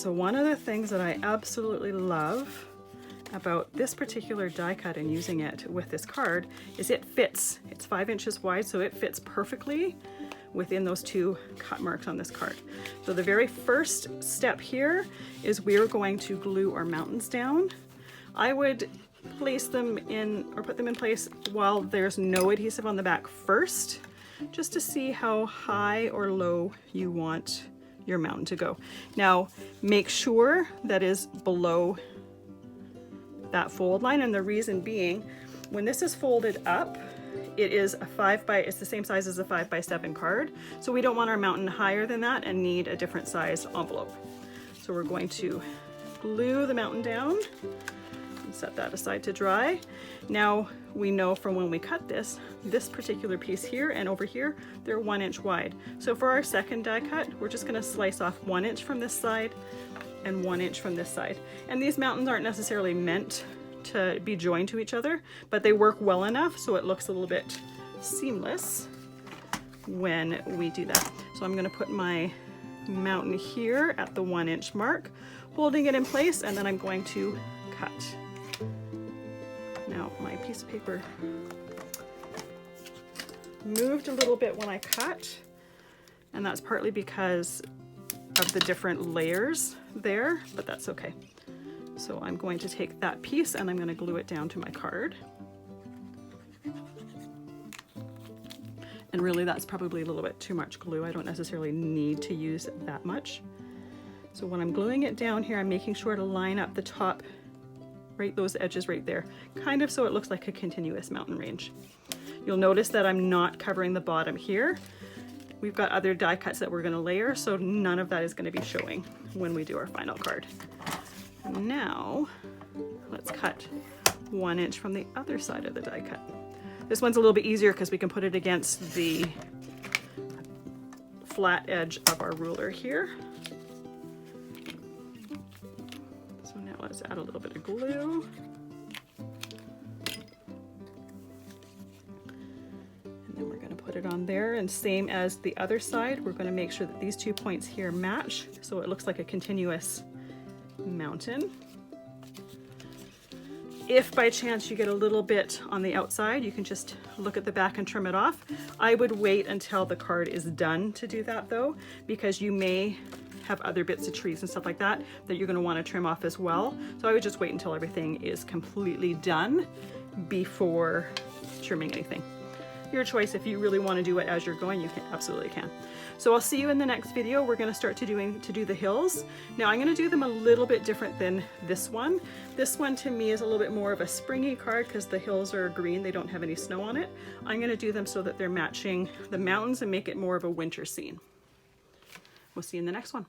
So one of the things that I absolutely love about this particular die cut and using it with this card is it fits. It's 5 inches wide, so it fits perfectly within those 2 cut marks on this card. So the very first step here is we're going to glue our mountains down. I would place them in or put them in place while there's no adhesive on the back first, just to see how high or low you want your mountain to go. Now make sure that is below that fold line, and the reason being, when this is folded up, it's the same size as a 5x7 card, so we don't want our mountain higher than that and need a different size envelope. So we're going to glue the mountain down and set that aside to dry. Now we know from when we cut this particular piece here and over here, they're 1 inch wide. So for our second die cut, we're just going to slice off 1 inch from this side and 1 inch from this side. And these mountains aren't necessarily meant to be joined to each other, but they work well enough so it looks a little bit seamless when we do that. So I'm going to put my mountain here at the 1 inch mark, holding it in place, and then I'm going to cut. Now my piece of paper moved a little bit when I cut, and that's partly because of the different layers there, but that's okay. So I'm going to take that piece and I'm going to glue it down to my card. And really that's probably a little bit too much glue. I don't necessarily need to use that much. So when I'm gluing it down here, I'm making sure to line up the top, right, those edges right there, kind of so it looks like a continuous mountain range. You'll notice that I'm not covering the bottom here. We've got other die cuts that we're going to layer, so none of that is going to be showing when we do our final card. Now let's cut 1 inch from the other side of the die cut. This one's a little bit easier because we can put it against the flat edge of our ruler here. So now let's add a little bit of glue. And then we're going to put it on there, and same as the other side, we're going to make sure that these 2 points here match so it looks like a continuous mountain. If by chance you get a little bit on the outside, you can just look at the back and trim it off. I would wait until the card is done to do that though, because you may have other bits of trees and stuff like that that you're going to want to trim off as well. So I would just wait until everything is completely done before trimming anything. Your choice. If you really want to do it as you're going, you absolutely can. So I'll see you in the next video. We're going to start to do the hills. Now I'm going to do them a little bit different than this one. This one to me is a little bit more of a springy card because the hills are green. They don't have any snow on it. I'm going to do them so that they're matching the mountains and make it more of a winter scene. We'll see you in the next one.